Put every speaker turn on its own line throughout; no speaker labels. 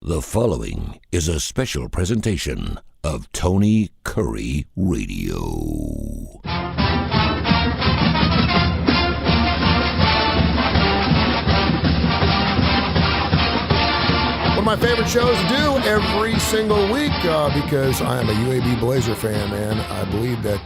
The following is a special presentation of Tony Kurre Radio.
One of my favorite shows to do every single week because I am a UAB Blazer fan, man. I believe that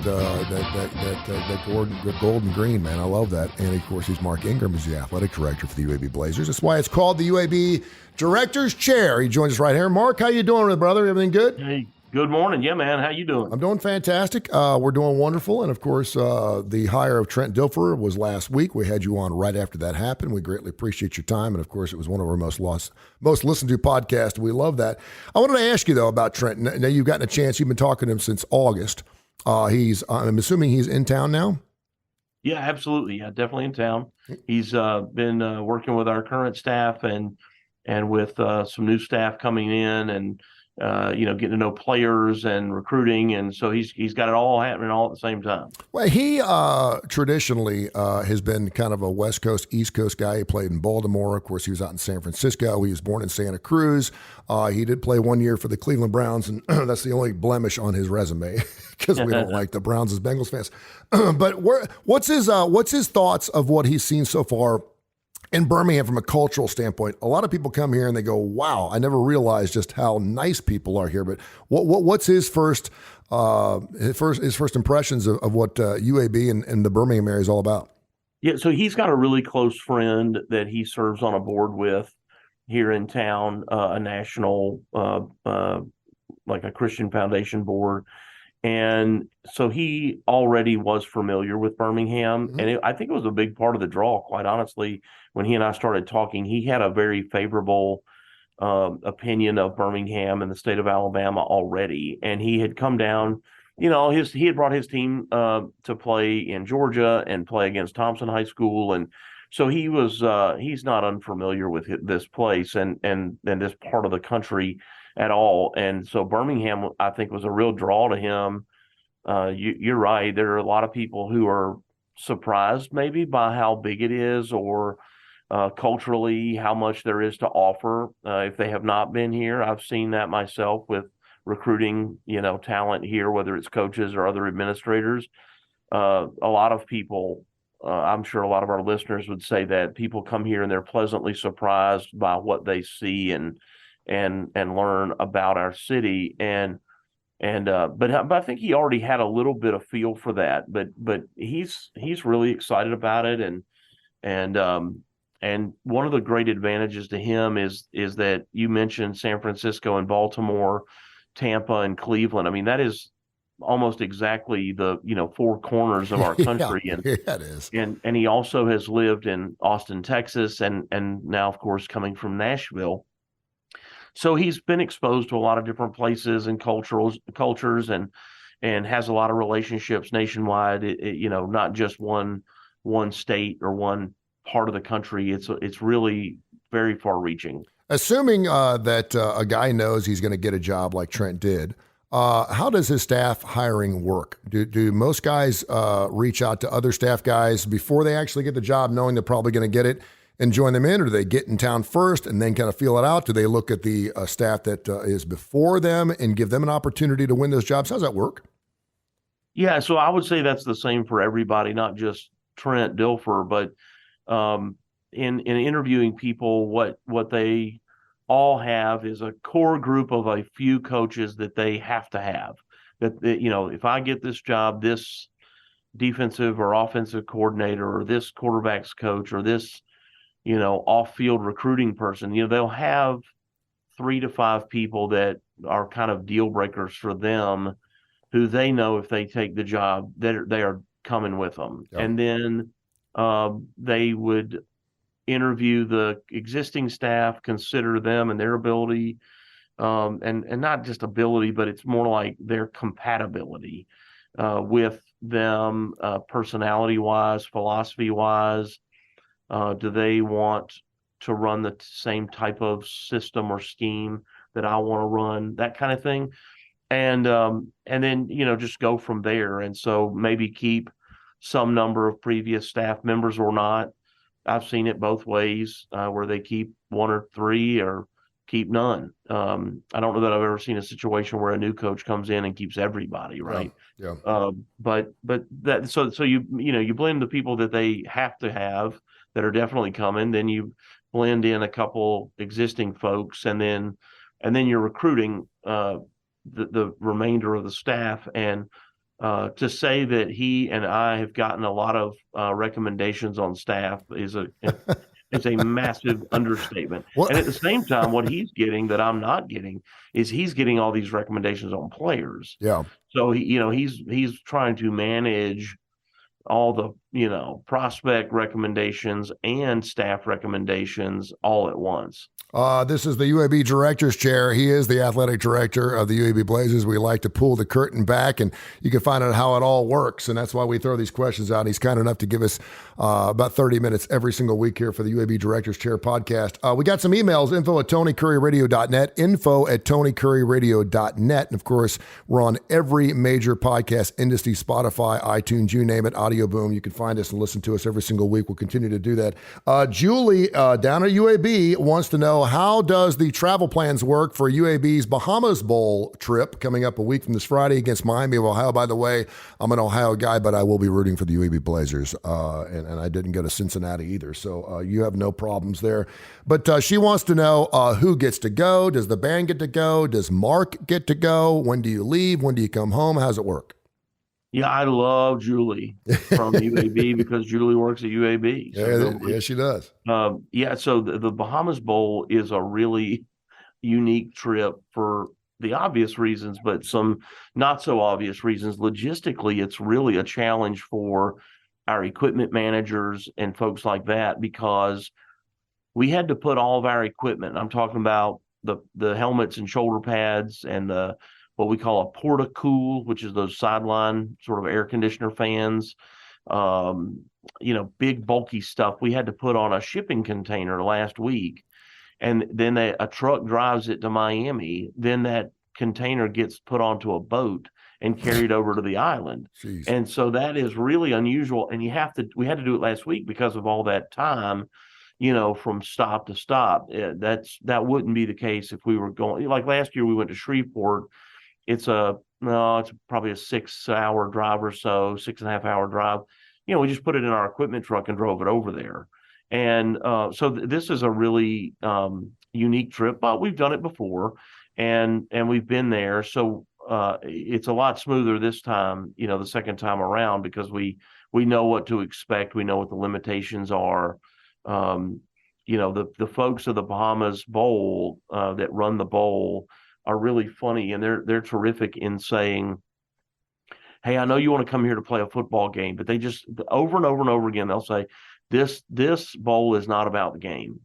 gold and green, man. I love that. And of course, he's Mark Ingram, who's the athletic director for the UAB Blazers. That's why it's called the UAB Director's Chair. He joins us right here. Mark, how you doing, brother? Everything good?
Hey, good morning. Yeah, man. How you doing?
I'm doing fantastic. We're doing wonderful. And of course, the hire of Trent Dilfer was last week. We had you on right after that happened. We greatly appreciate your time. And of course, it was one of our most listened to podcasts. We love that. I wanted to ask you, though, about Trent. Now, you've gotten a chance. You've been talking to him since August. I'm assuming he's in town now?
Yeah, absolutely. Yeah, definitely in town. He's been working with our current staff and with some new staff coming in and getting to know players and recruiting, and so he's got it all happening all at the same time.
Well, he traditionally has been kind of a West Coast, East Coast guy. He played in Baltimore. Of course, he was out in San Francisco. He was born in Santa Cruz. He did play 1 year for the Cleveland Browns, and that's the only blemish on his resume because we don't like the Browns as Bengals fans. But what's his thoughts of what he's seen so far in Birmingham from a cultural standpoint? A lot of people come here and they go, wow, I never realized just how nice people are here. But what's his first impressions of what UAB and the Birmingham area is all about?
Yeah, so he's got a really close friend that he serves on a board with here in town, a national, like a Christian Foundation board. And so he already was familiar with Birmingham. Mm-hmm. And I think it was a big part of the draw, quite honestly. When he and I started talking, he had a very favorable opinion of Birmingham and the state of Alabama already. And he had come down, he had brought his team to play in Georgia and play against Thompson High School. And so he's not unfamiliar with this place and this part of the country at all. And so Birmingham, I think, was a real draw to him. You're right. There are a lot of people who are surprised maybe by how big it is or culturally how much there is to offer if they have not been here. I've seen that myself with recruiting, talent here, whether it's coaches or other administrators. A lot of people, I'm sure a lot of our listeners would say that people come here and they're pleasantly surprised by what they see and learn about our city. But I think he already had a little bit of feel for that, but he's really excited about it. And one of the great advantages to him is that you mentioned San Francisco and Baltimore, Tampa and Cleveland. I mean, that is almost exactly the, four corners of our country.
Yeah, it is.
And he also has lived in Austin, Texas, and now, of course, coming from Nashville. So he's been exposed to a lot of different places and cultures and has a lot of relationships nationwide. Not just one state or one part of the country. It's really very far reaching.
Assuming that a guy knows he's going to get a job like Trent did, how does his staff hiring work? Do most guys reach out to other staff guys before they actually get the job, knowing they're probably going to get it, and join them in, or do they get in town first and then kind of feel it out? Do they look at the staff that is before them and give them an opportunity to win those jobs? How does that work?
Yeah, so I would say that's the same for everybody, not just Trent Dilfer, but in interviewing people, what they all have is a core group of a few coaches that they have to have. That if I get this job, this defensive or offensive coordinator or this quarterback's coach or this off-field recruiting person, they'll have 3 to 5 people that are kind of deal breakers for them, who they know if they take the job, they are coming with them. Yep. And then they would interview the existing staff, consider them and their ability, and not just ability, but it's more like their compatibility with them, personality-wise, philosophy-wise. Do they want to run the same type of system or scheme that I want to run? That kind of thing. And then, just go from there. And so maybe keep some number of previous staff members or not. I've seen it both ways, where they keep 1 or 3 or keep none. I don't know that I've ever seen a situation where a new coach comes in and keeps everybody, right?
Yeah.
But that so you blend the people that they have to have that are definitely coming, then you blend in a couple existing folks, and then you're recruiting the remainder of the staff. And to say that he and I have gotten a lot of recommendations on staff is a massive understatement.
What?
And at the same time, what he's getting that I'm not getting is he's getting all these recommendations on players.
Yeah.
So he's trying to manage all the prospect recommendations and staff recommendations all at once.
This is the UAB director's chair. He is the athletic director of the UAB Blazers. We like to pull the curtain back, and you can find out how it all works. And that's why we throw these questions out. He's kind enough to give us about 30 minutes every single week here for the UAB Director's Chair podcast. We got some emails, info@TonyCurryRadio.net, info@TonyCurryRadio.net. And of course, we're on every major podcast industry, Spotify, iTunes, you name it, Audio Boom. You can find us and listen to us every single week. We'll continue to do that. Julie down at UAB wants to know, how does the travel plans work for UAB's Bahamas Bowl trip coming up a week from this Friday against Miami of Ohio? By the way, I'm an Ohio guy, but I will be rooting for the UAB Blazers, and I didn't go to Cincinnati either, so you have no problems there. But she wants to know who gets to go. Does the band get to go? Does Mark get to go? When do you leave? When do you come home? How's it work?
Yeah, I love Julie from UAB because Julie works at UAB. So
yeah, she does.
So the Bahamas Bowl is a really unique trip for the obvious reasons, but some not so obvious reasons. Logistically, it's really a challenge for our equipment managers and folks like that, because we had to put all of our equipment, I'm talking about the helmets and shoulder pads and the what we call a porta-cool, which is those sideline sort of air conditioner fans, big bulky stuff. We had to put on a shipping container last week, and then a truck drives it to Miami. Then that container gets put onto a boat and carried over to the island.
Jeez.
And so that is really unusual. And we had to do it last week because of all that time, from stop to stop. That wouldn't be the case if we were going, like last year we went to Shreveport. It's probably a 6-hour drive or so, 6.5-hour drive. We just put it in our equipment truck and drove it over there. And so this is a really unique trip, but we've done it before, and we've been there. So it's a lot smoother this time, the second time around, because we know what to expect. We know what the limitations are. The folks of the Bahamas Bowl that run the bowl are really funny, and they're terrific in saying, hey, I know you want to come here to play a football game, but they just over and over and over again, they'll say, this bowl is not about the game.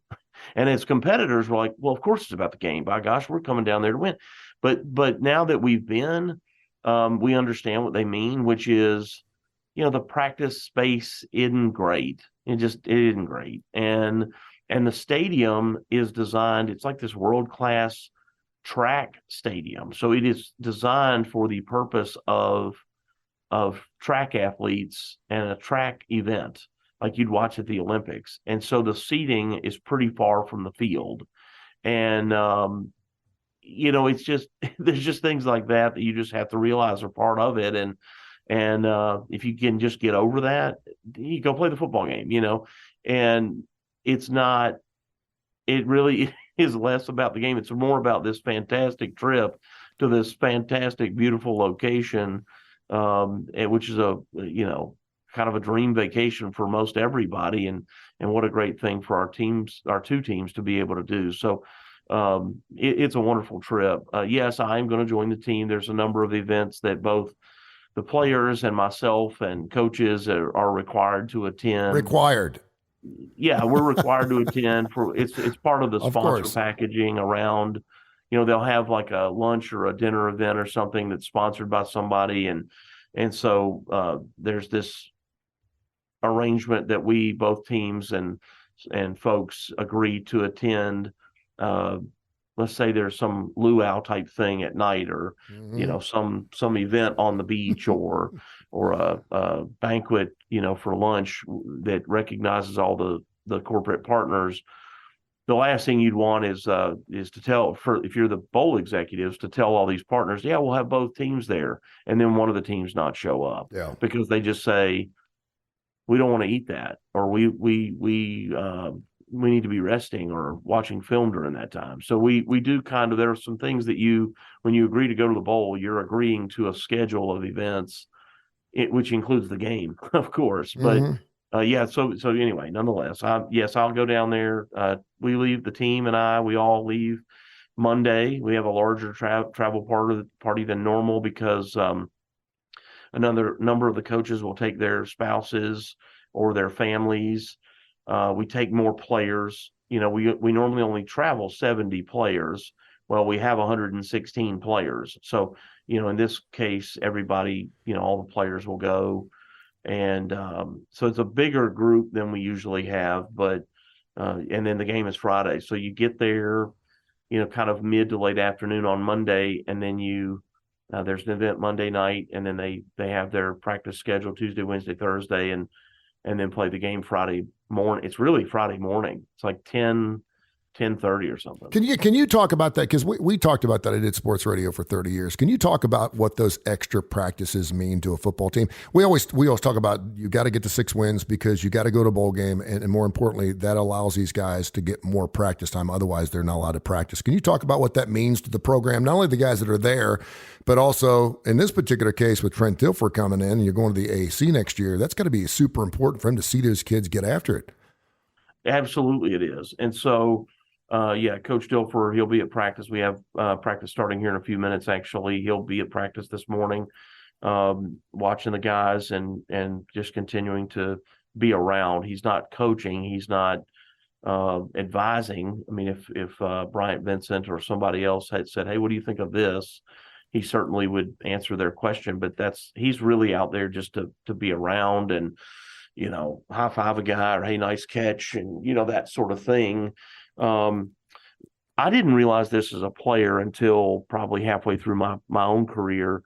And as competitors, we're like, well, of course it's about the game. By gosh, we're coming down there to win. But now that we've been, we understand what they mean, which is, the practice space isn't great. It isn't great. And the stadium is designed, it's like this world-class track stadium. So it is designed for the purpose of track athletes and a track event like you'd watch at the Olympics. And so the seating is pretty far from the field. And, it's just, there's just things like that you just have to realize are part of it. And if you can just get over that, you go play the football game, and it really is less about the game. It's more about this fantastic trip to this fantastic, beautiful location, which is kind of a dream vacation for most everybody. And what a great thing for our two teams to be able to do. So it's a wonderful trip. Yes, I'm going to join the team. There's a number of events that both the players and myself and coaches are required to attend.
Required.
Yeah, we're required to attend it's part of the sponsor packaging around, they'll have like a lunch or a dinner event or something that's sponsored by somebody. And so there's this arrangement that we, both teams and folks, agree to attend. Let's say there's some luau type thing at night, or some event on the beach, or a banquet, for lunch that recognizes all the corporate partners. the last thing you'd want is to tell, for if you're the bowl executives, to tell all these partners, yeah, we'll have both teams there, and then one of the teams not show up,
Yeah.
because they just say, we don't want to eat that, or we need to be resting or watching film during that time. So we do kind of, there are some things that when you agree to go to the bowl, you're agreeing to a schedule of events, which includes the game, of course. But yeah, so anyway, nonetheless, yes, I'll go down there. We leave, the team and we all leave Monday. We have a larger travel party than normal, because another number of the coaches will take their spouses or their families. We take more players. We normally only travel 70 players. Well, we have 116 players. So, in this case, everybody, all the players will go. And so it's a bigger group than we usually have, but and then the game is Friday. So you get there, kind of mid to late afternoon on Monday, and then there's an event Monday night, and then they have their practice schedule Tuesday, Wednesday, Thursday, and then play the game Friday morning. It's really Friday morning. It's like 10:30 or something.
Can you talk about that? Because we talked about that. I did sports radio for 30 years. Can you talk about what those extra practices mean to a football team? We always talk about, you got to get to 6 wins because you got to go to a bowl game, and more importantly, that allows these guys to get more practice time. Otherwise, they're not allowed to practice. Can you talk about what that means to the program? Not only the guys that are there, but also in this particular case with Trent Dilfer coming in, and you're going to the AAC next year. That's got to be super important for him to see those kids get after it.
Absolutely, it is. And so, yeah, Coach Dilfer, he'll be at practice. We have practice starting here in a few minutes. Actually, he'll be at practice this morning, watching the guys and just continuing to be around. He's not coaching. He's not advising. I mean, if Bryant Vincent or somebody else had said, "Hey, what do you think of this?" he certainly would answer their question. But he's really out there just to be around and, high five a guy, or hey, nice catch, and that sort of thing. I didn't realize this as a player until probably halfway through my own career.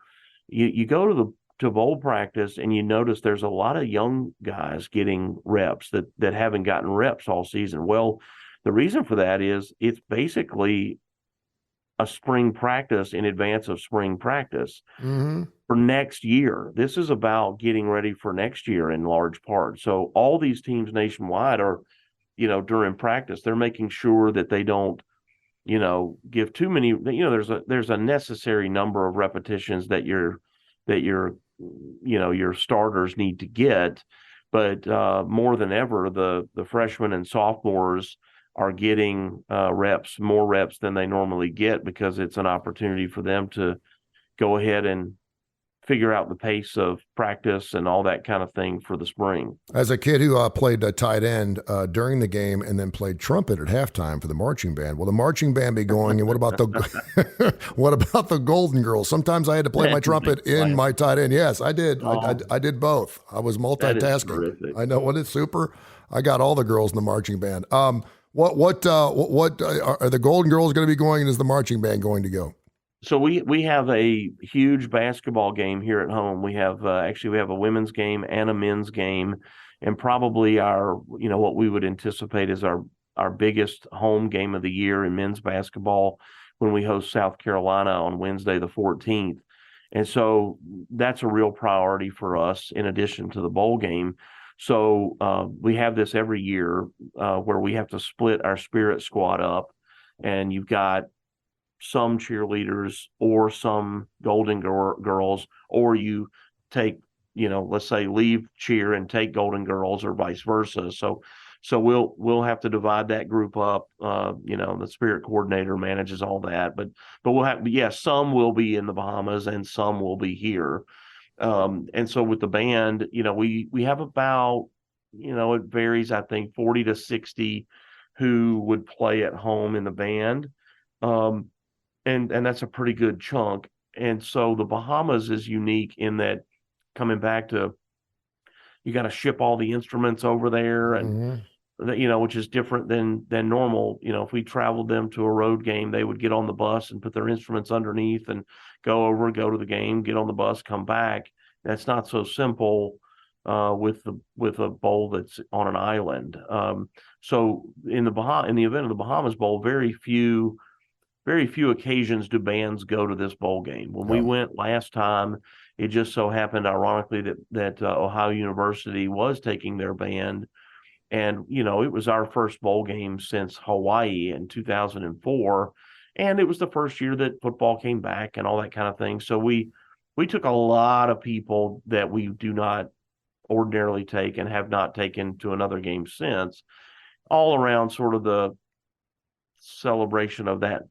You go to bowl practice, and you notice there's a lot of young guys getting reps that haven't gotten reps all season. Well, the reason for that is it's basically a spring practice in advance of spring practice for next year. This is about getting ready for next year in large part. So all these teams nationwide are, during practice, they're making sure that they don't, give too many, there's a necessary number of repetitions that your starters need to get. But more than ever, the freshmen and sophomores are getting more reps than they normally get, because it's an opportunity for them to go ahead and figure out the pace of practice and all that kind of thing for the spring.
As a kid who played tight end during the game and then played trumpet at halftime for the marching band, will the marching band be going? And what about the Golden Girls? Sometimes I had to play my trumpet in my tight end. Yes, I did. I did both. I was multitasking. I know what is super. I got all the girls in the marching band. What are the Golden Girls going to be going, and is the marching band going to go?
So we have a huge basketball game here at home. We have we have a women's game and a men's game, and probably our what we would anticipate is our biggest home game of the year in men's basketball, when we host South Carolina on Wednesday the 14th. And so that's a real priority for us, in addition to the bowl game. So we have this every year where we have to split our spirit squad up, and you've got some cheerleaders or some Golden Girls, or you take, let's say, leave cheer and take Golden Girls, or vice versa. So we'll have to divide that group up. The spirit coordinator manages all that, but we'll have, some will be in the Bahamas and some will be here. And so with the band, we have about, it varies, I think 40 to 60 who would play at home in the band. And that's a pretty good chunk. And so the Bahamas is unique in that, coming back to, you got to ship all the instruments over there, and which is different than normal. If we traveled them to a road game, they would get on the bus and put their instruments underneath and go to the game, get on the bus, come back. That's not so simple with a bowl that's on an island. So in the event of the Bahamas Bowl, very few occasions do bands go to this bowl game. When we went last time, it just so happened, ironically, that Ohio University was taking their band, and it was our first bowl game since Hawaii in 2004, and it was the first year that football came back and all that kind of thing. So we took a lot of people that we do not ordinarily take and have not taken to another game since, all around sort of the celebration of that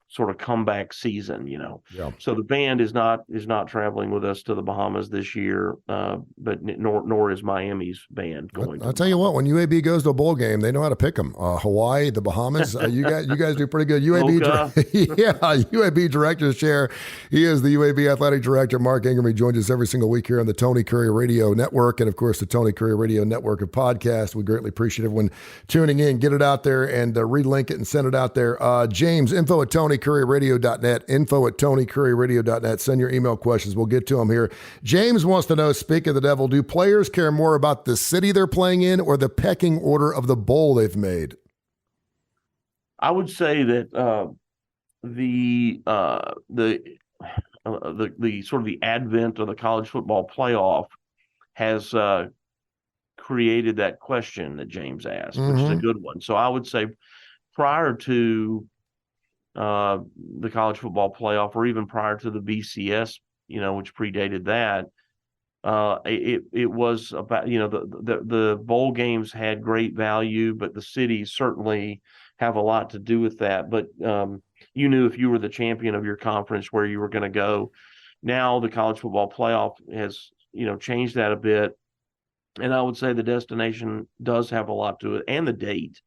sort of comeback season.
Yeah.
So the band is not traveling with us to the Bahamas this year, but nor is Miami's band going.
I'll tell you what, when UAB goes to a bowl game, they know how to pick them. Hawaii, the Bahamas, you guys do pretty good. UAB Director's Chair. He is the UAB Athletic Director, Mark Ingram. He joins us every single week here on the Tony Kurre Radio Network, and of course the Tony Kurre Radio Network of podcasts. We greatly appreciate everyone tuning in. Get it out there and relink it and send it out there. James, info at TonyKurreRadio.net, info at TonyKurreRadio.net. Send your email questions. We'll get to them here. James wants to know, speak of the devil, do players care more about the city they're playing in or the pecking order of the bowl they've made?
I would say that the sort of the advent of the college football playoff has created that question that James asked, which is a good one. So I would say prior to the college football playoff, or even prior to the BCS, which predated that, it was about, the bowl games had great value, but the cities certainly have a lot to do with that. But you knew if you were the champion of your conference where you were going to go. Now the college football playoff has, changed that a bit. And I would say the destination does have a lot to it, and the date.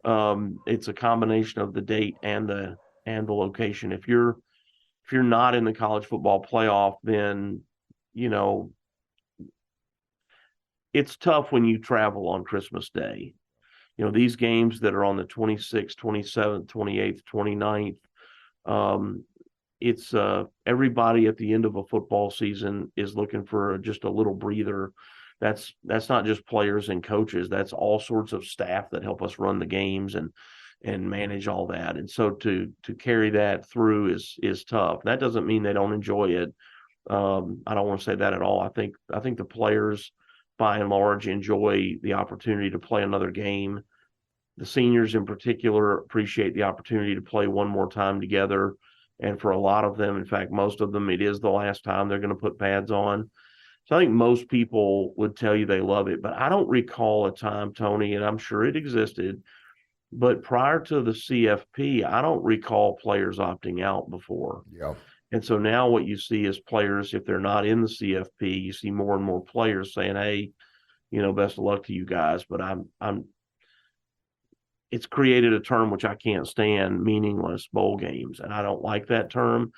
It's a combination of the date and the location. If you're not in the college football playoff, then it's tough when you travel on Christmas Day. These games that are on the 26th, 27th, 28th, 29th, it's everybody at the end of a football season is looking for just a little breather. That's not just players and coaches. That's all sorts of staff that help us run the games and manage all that. And so to carry that through is tough. That doesn't mean they don't enjoy it. I don't want to say that at all. I think the players, by and large, enjoy the opportunity to play another game. The seniors in particular appreciate the opportunity to play one more time together. And for a lot of them, in fact, most of them, it is the last time they're going to put pads on. So I think most people would tell you they love it, but I don't recall a time, Tony, and I'm sure it existed, but prior to the CFP, I don't recall players opting out before.
Yeah.
And so now what you see is players, if they're not in the CFP, you see more and more players saying, hey, best of luck to you guys. But it's created a term which I can't stand, meaningless bowl games. And I don't like that term.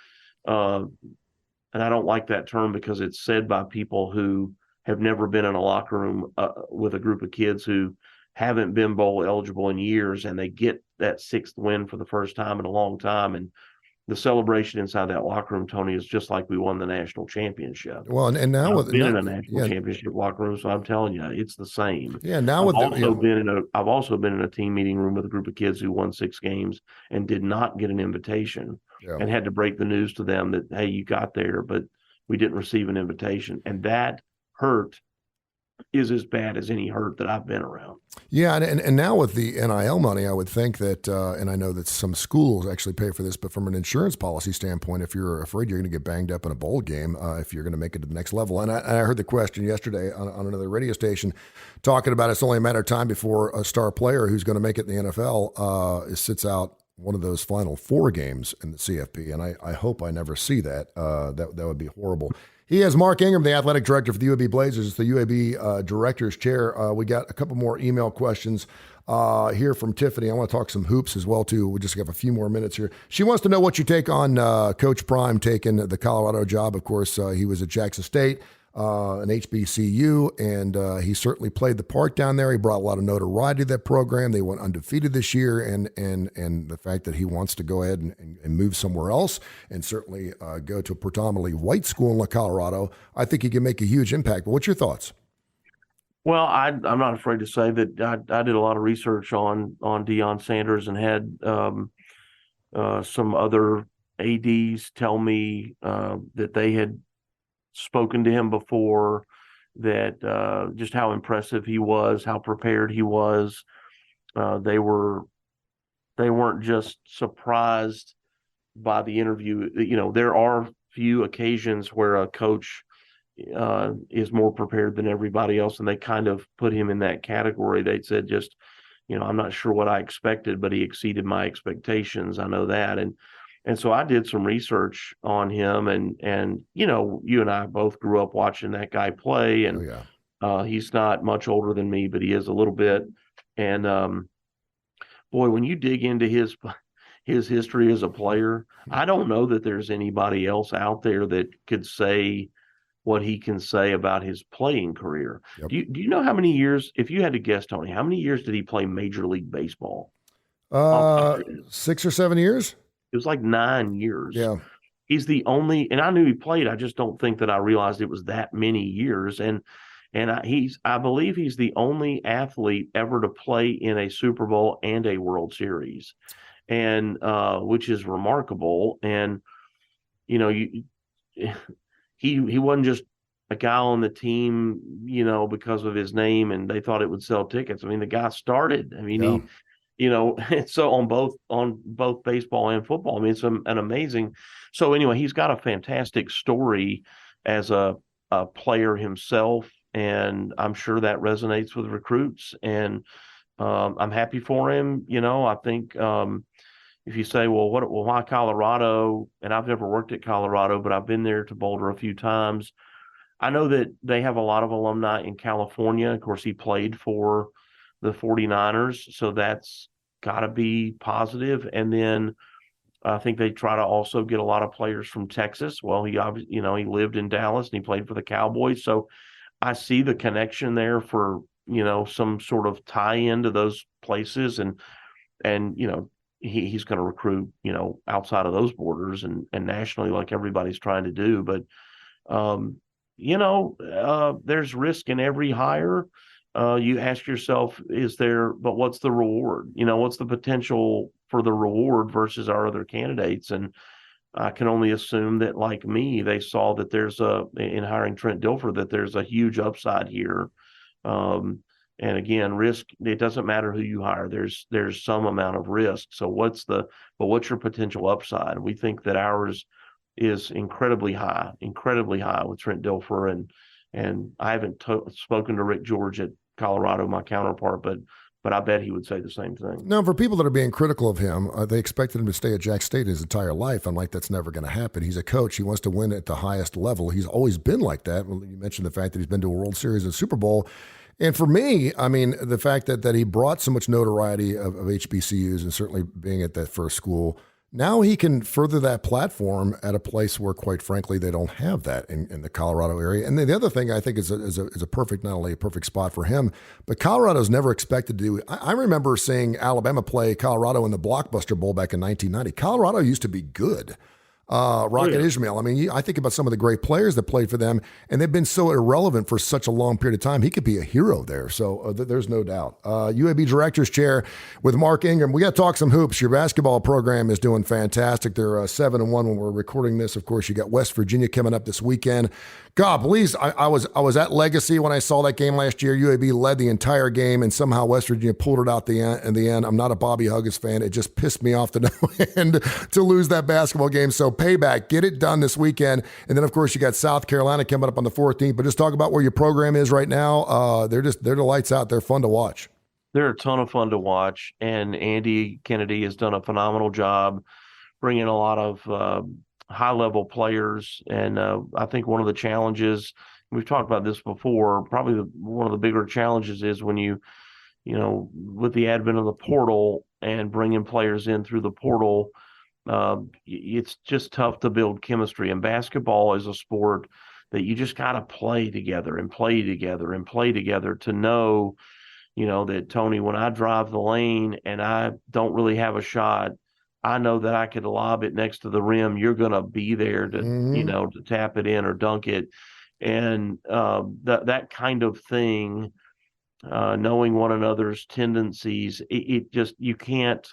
And I don't like that term because it's said by people who have never been in a locker room with a group of kids who haven't been bowl eligible in years, and they get that sixth win for the first time in a long time. And the celebration inside that locker room, Tony, is just like we won the national championship.
Well, and now
I've been in a national championship locker room, so I'm telling you, it's the same.
Yeah, now
I've also been in a team meeting room with a group of kids who won 6 games and did not get an invitation, and had to break the news to them that, hey, you got there, but we didn't receive an invitation, and that hurt is as bad as any hurt that I've been around.
Yeah, and now with the NIL money, I would think that, and I know that some schools actually pay for this, but from an insurance policy standpoint, if you're afraid you're going to get banged up in a bowl game, if you're going to make it to the next level, and I heard the question yesterday on another radio station talking about it's only a matter of time before a star player who's going to make it in the NFL sits out one of those final 4 games in the CFP, and I hope I never see that. That would be horrible. He is Mark Ingram, the athletic director for the UAB Blazers. It's the UAB director's chair. We got a couple more email questions here from Tiffany. I want to talk some hoops as well, too. We just have a few more minutes here. She wants to know what you take on Coach Prime taking the Colorado job. Of course, he was at Jackson State, an HBCU, and he certainly played the part down there. He brought a lot of notoriety to that program. They went undefeated this year, and the fact that he wants to go ahead and move somewhere else and certainly go to a predominantly white school in Colorado, I think he can make a huge impact. But what's your thoughts?
Well, I'm not afraid to say that I did a lot of research on Deion Sanders and had some other ADs tell me that they had spoken to him before, that just how impressive he was, how prepared he was. They weren't just surprised by the interview. There are few occasions where a coach is more prepared than everybody else, and they kind of put him in that category. They said, just, I'm not sure what I expected, but he exceeded my expectations. I know that. And so I did some research on him, and you and I both grew up watching that guy play, and he's not much older than me, but he is a little bit. And boy, when you dig into his history as a player, I don't know that there's anybody else out there that could say what he can say about his playing career. Yep. Do you know how many years, if you had to guess, Tony, how many years did he play Major League Baseball?
6 or 7 years.
It was like 9 years.
Yeah.
He's the only, and I knew he played. I just don't think that I realized it was that many years. And I believe he's the only athlete ever to play in a Super Bowl and a World Series, and which is remarkable. And he wasn't just a guy on the team, because of his name and they thought it would sell tickets. I mean, the guy started. I mean, so on both baseball and football. I mean, it's an amazing. So anyway, he's got a fantastic story as a player himself, and I'm sure that resonates with recruits. And I'm happy for him. I think if you say, well, why Colorado? And I've never worked at Colorado, but I've been there to Boulder a few times. I know that they have a lot of alumni in California. Of course, he played for the 49ers, so that's got to be positive. And then I think they try to also get a lot of players from Texas. Well, he obviously, he lived in Dallas and he played for the Cowboys, so I see the connection there for some sort of tie-in to those places, and he's going to recruit outside of those borders and nationally, like everybody's trying to do. But there's risk in every hire. You ask yourself, but what's the reward? What's the potential for the reward versus our other candidates? And I can only assume that, like me, they saw that in hiring Trent Dilfer, that there's a huge upside here. And again, risk, it doesn't matter who you hire. There's some amount of risk. So what's your potential upside? We think that ours is incredibly high with Trent Dilfer. And I haven't spoken to Rick George at Colorado, my counterpart, but I bet he would say the same thing.
Now, for people that are being critical of him, they expected him to stay at Jack State his entire life. I'm like, that's never going to happen. He's a coach. He wants to win at the highest level. He's always been like that. Well, you mentioned the fact that he's been to a World Series and Super Bowl. And for me, I mean, the fact that he brought so much notoriety of HBCUs and certainly being at that first school, now he can further that platform at a place where, quite frankly, they don't have that in the Colorado area. And then the other thing I think is a perfect, not only a perfect spot for him, but Colorado's never expected to do. I remember seeing Alabama play Colorado in the Blockbuster Bowl back in 1990. Colorado used to be good. Rocket Ismail. I mean, I think about some of the great players that played for them, and they've been so irrelevant for such a long period of time. He could be a hero there, so there's no doubt. UAB Director's Chair with Mark Ingram. We got to talk some hoops. Your basketball program is doing fantastic. They're 7-1 when we're recording this. Of course, you got West Virginia coming up this weekend. God, please, I was at Legacy when I saw that game last year. UAB led the entire game, and somehow West Virginia pulled it out in the end. I'm not a Bobby Huggins fan. It just pissed me off to no end to lose that basketball game. So payback, get it done this weekend. And then, of course, you got South Carolina coming up on the 14th. But just talk about where your program is right now. They're the lights out. They're fun to watch.
They're a ton of fun to watch, and Andy Kennedy has done a phenomenal job bringing a lot of high-level players. And I think one of the challenges, we've talked about this before, probably one of the bigger challenges is when you with the advent of the portal and bringing players in through the portal, it's just tough to build chemistry. And basketball is a sport that you just got to play together and play together and play together to know, that, Tony, when I drive the lane and I don't really have a shot, I know that I could lob it next to the rim. You're going to be there to, to tap it in or dunk it. And that kind of thing knowing one another's tendencies. You can't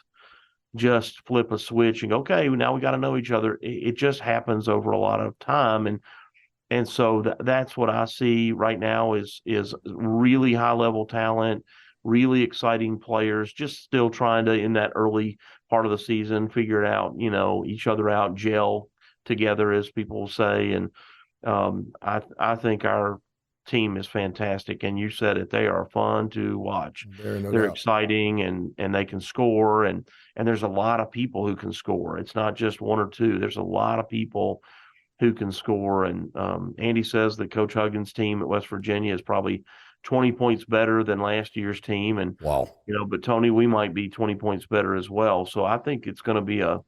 just flip a switch and go, okay, now we got to know each other. It just happens over a lot of time, and so that's what I see right now is really high level talent, really exciting players, just still trying to, in that early part of the season, figure it out, each other out, gel together, as people say. And I think our team is fantastic. And you said it, they are fun to watch. They're exciting, and they can score, and there's a lot of people who can score. It's not just one or two. There's a lot of people who can score. And Andy says that Coach Huggins' team at West Virginia is probably 20 points better than last year's team. And
wow,
but Tony, we might be 20 points better as well. So I think it's going to be a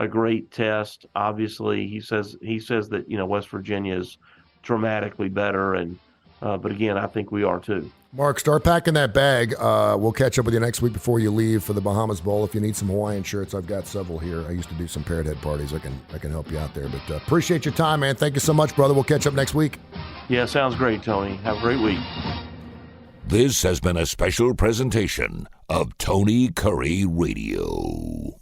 great test. Obviously, he says that West Virginia is dramatically better, and but again, I think we are too.
Mark, start packing that bag. We'll catch up with you next week before you leave for the Bahamas Bowl. If you need some Hawaiian shirts, I've got several here. I used to do some Parrot Head parties. I can help you out there. But appreciate your time, man. Thank you so much, brother. We'll catch up next week.
Yeah, sounds great, Tony. Have a great week.
This has been a special presentation of Tony Kurre Radio.